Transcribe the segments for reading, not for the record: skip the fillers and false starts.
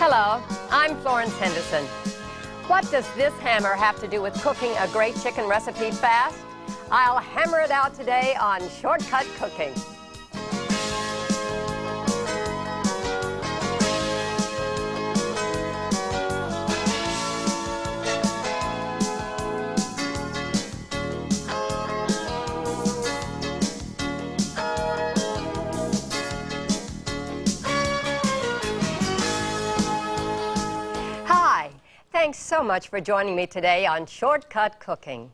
Hello, I'm Florence Henderson. What does this hammer have to do with cooking a great chicken recipe fast? I'll hammer it out today on Shortcut Cooking. Thanks so much for joining me today on Shortcut Cooking.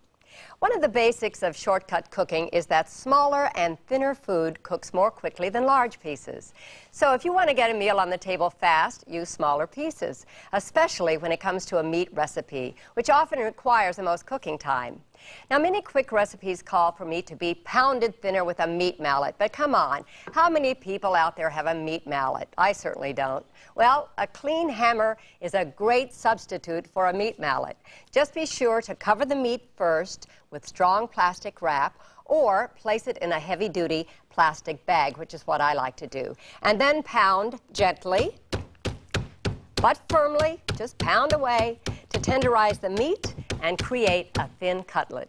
One of the basics of shortcut cooking is that smaller and thinner food cooks more quickly than large pieces. So if you want to get a meal on the table fast, use smaller pieces, especially when it comes to a meat recipe, which often requires the most cooking time. Now, many quick recipes call for meat to be pounded thinner with a meat mallet, but come on, how many people out there have a meat mallet? I certainly don't. Well, a clean hammer is a great substitute for a meat mallet. Just be sure to cover the meat first with strong plastic wrap, or place it in a heavy-duty plastic bag, which is what I like to do. And then pound gently, but firmly, just pound away to tenderize the meat and create a thin cutlet.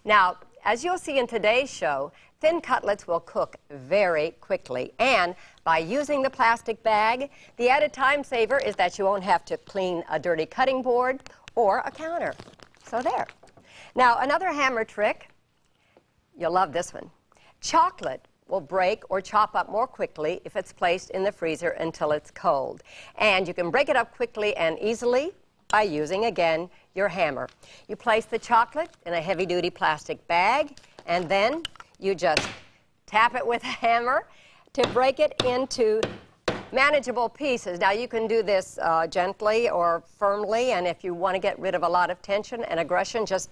Now, as you'll see in today's show, thin cutlets will cook very quickly. And by using the plastic bag, the added time saver is that you won't have to clean a dirty cutting board or a counter. So there. Now, another hammer trick, you'll love this one. Chocolate will break or chop up more quickly if it's placed in the freezer until it's cold. And you can break it up quickly and easily by using, again, your hammer. You place the chocolate in a heavy-duty plastic bag, and then you just tap it with a hammer to break it into manageable pieces. Now, you can do this gently or firmly, and if you want to get rid of a lot of tension and aggression, just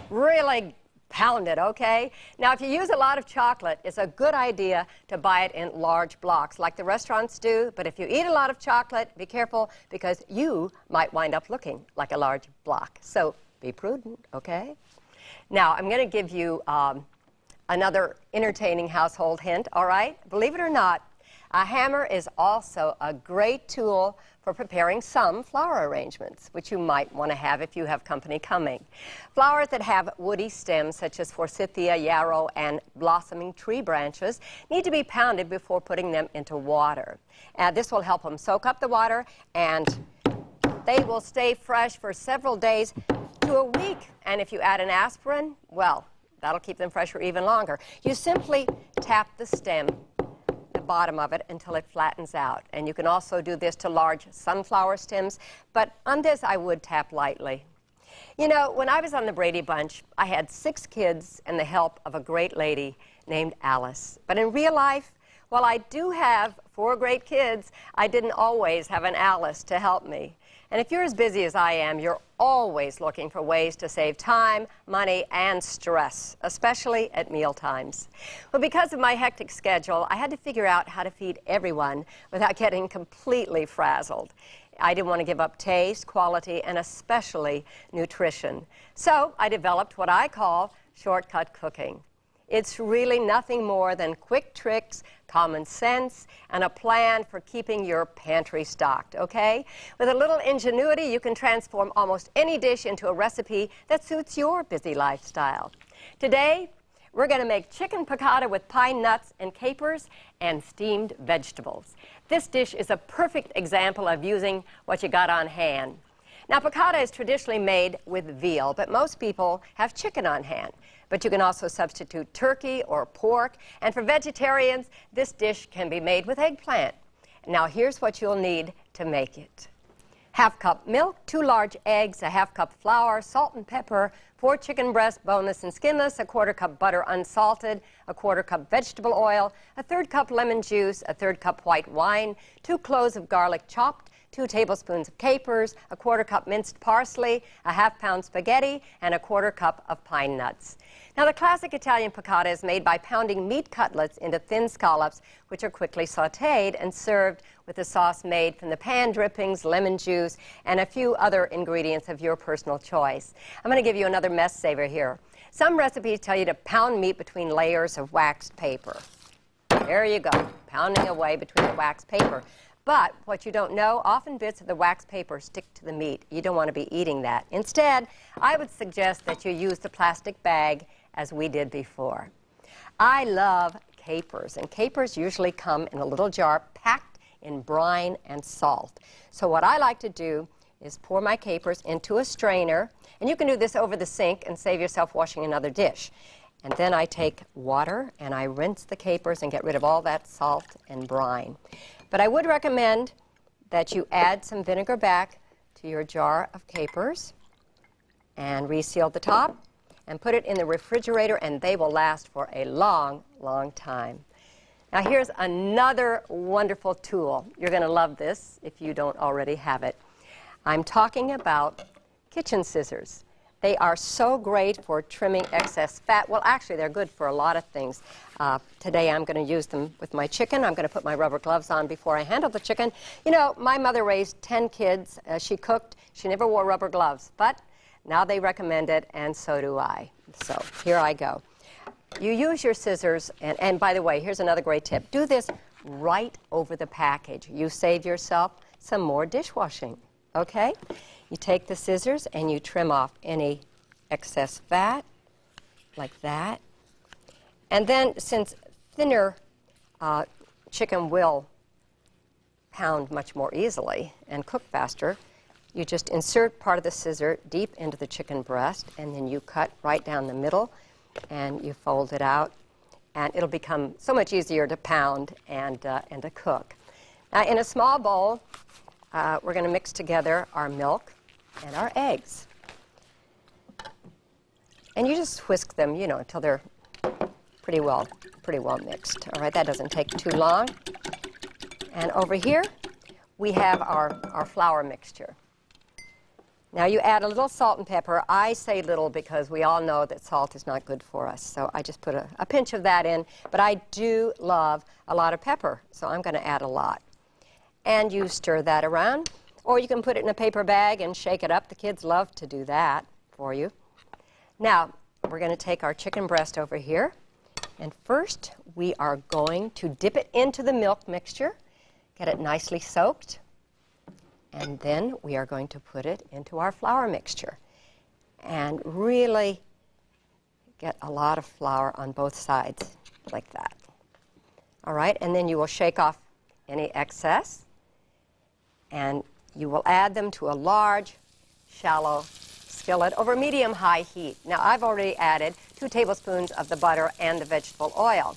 really pound it, okay? Now, if you use a lot of chocolate, it's a good idea to buy it in large blocks, like the restaurants do. But if you eat a lot of chocolate, be careful, because you might wind up looking like a large block. So be prudent, okay? Now, I'm going to give you another entertaining household hint, all right? Believe it or not, a hammer is also a great tool for preparing some flower arrangements, which you might want to have if you have company coming. Flowers that have woody stems, such as forsythia, yarrow, and blossoming tree branches, need to be pounded before putting them into water. This will help them soak up the water, and they will stay fresh for several days to a week. And if you add an aspirin, well, that'll keep them fresh for even longer. You simply tap the stem, bottom of it, until it flattens out. And you can also do this to large sunflower stems, but on this I would tap lightly. You know, when I was on the Brady Bunch, I had 6 kids and the help of a great lady named Alice. But in real life, while I do have 4 great kids, I didn't always have an Alice to help me. And if you're as busy as I am, you're always looking for ways to save time, money, and stress, especially at meal times. Well, because of my hectic schedule, I had to figure out how to feed everyone without getting completely frazzled. I didn't want to give up taste, quality, and especially nutrition. So I developed what I call shortcut cooking. It's really nothing more than quick tricks, common sense, and a plan for keeping your pantry stocked, okay? With a little ingenuity, you can transform almost any dish into a recipe that suits your busy lifestyle. Today, we're going to make chicken piccata with pine nuts and capers and steamed vegetables. This dish is a perfect example of using what you got on hand. Now, piccata is traditionally made with veal, but most people have chicken on hand. But you can also substitute turkey or pork. And for vegetarians, this dish can be made with eggplant. Now, here's what you'll need to make it. 1/2 cup milk, 2 large eggs, 1/2 cup flour, salt and pepper, 4 chicken breasts, boneless and skinless, 1/4 cup butter unsalted, 1/4 cup vegetable oil, 1/3 cup lemon juice, 1/3 cup white wine, 2 cloves of garlic chopped, 2 tablespoons of capers, 1/4 cup minced parsley, 1/2 pound spaghetti, and 1/4 cup of pine nuts. Now, the classic Italian piccata is made by pounding meat cutlets into thin scallops, which are quickly sautéed and served with a sauce made from the pan drippings, lemon juice, and a few other ingredients of your personal choice. I'm going to give you another mess saver here. Some recipes tell you to pound meat between layers of waxed paper. There you go, pounding away between the waxed paper. But what you don't know, often bits of the wax paper stick to the meat. You don't want to be eating that. Instead, I would suggest that you use the plastic bag as we did before. I love capers, and capers usually come in a little jar packed in brine and salt. So what I like to do is pour my capers into a strainer, and you can do this over the sink and save yourself washing another dish. And then I take water and I rinse the capers and get rid of all that salt and brine. But I would recommend that you add some vinegar back to your jar of capers and reseal the top and put it in the refrigerator, and they will last for a long, long time. Now here's another wonderful tool. You're going to love this if you don't already have it. I'm talking about kitchen scissors. They are so great for trimming excess fat. Well, actually, they're good for a lot of things. Today, I'm going to use them with my chicken. I'm going to put my rubber gloves on before I handle the chicken. You know, my mother raised 10 kids. She cooked. She never wore rubber gloves. But now they recommend it, and so do I. So here I go. You use your scissors, and by the way, here's another great tip. Do this right over the package. You save yourself some more dishwashing, okay? You take the scissors and you trim off any excess fat, like that. And then, since thinner chicken will pound much more easily and cook faster, you just insert part of the scissor deep into the chicken breast, and then you cut right down the middle, and you fold it out, and it'll become so much easier to pound and to cook. Now, in a small bowl, we're going to mix together our milk and our eggs. And you just whisk them, you know, until they're pretty well mixed. All right, that doesn't take too long. And over here, we have our flour mixture. Now you add a little salt and pepper. I say little because we all know that salt is not good for us. So I just put a pinch of that in. But I do love a lot of pepper, so I'm going to add a lot. And you stir that around. Or you can put it in a paper bag and shake it up. The kids love to do that for you. Now, we're going to take our chicken breast over here. And first, we are going to dip it into the milk mixture, get it nicely soaked. And then we are going to put it into our flour mixture and really get a lot of flour on both sides, like that. All right, and then you will shake off any excess, and you will add them to a large, shallow skillet over medium-high heat. Now, I've already added 2 tablespoons of the butter and the vegetable oil.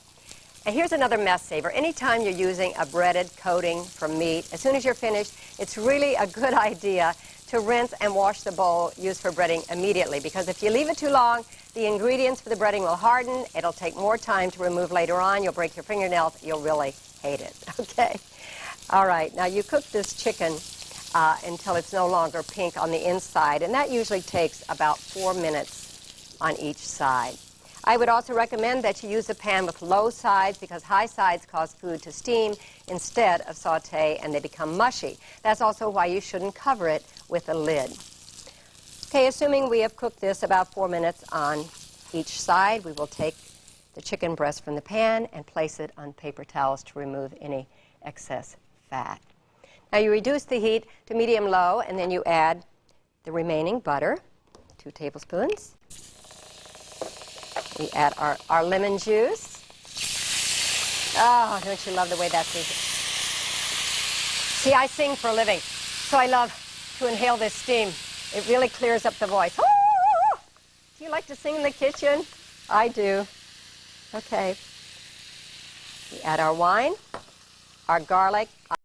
And here's another mess saver. Anytime you're using a breaded coating from meat, as soon as you're finished, it's really a good idea to rinse and wash the bowl used for breading immediately, because if you leave it too long, the ingredients for the breading will harden. It'll take more time to remove later on. You'll break your fingernails. You'll really hate it, okay? All right, now you cook this chicken until it's no longer pink on the inside, and that usually takes about 4 minutes on each side. I would also recommend that you use a pan with low sides, because high sides cause food to steam instead of saute, and they become mushy. That's also why you shouldn't cover it with a lid. Okay, assuming we have cooked this about 4 minutes on each side, we will take the chicken breast from the pan and place it on paper towels to remove any excess fat. Now you reduce the heat to medium-low, and then you add the remaining butter, 2 tablespoons. We add our lemon juice. Oh, don't you love the way that tastes? See, I sing for a living, so I love to inhale this steam. It really clears up the voice. Oh! Do you like to sing in the kitchen? I do. Okay. We add our wine, our garlic,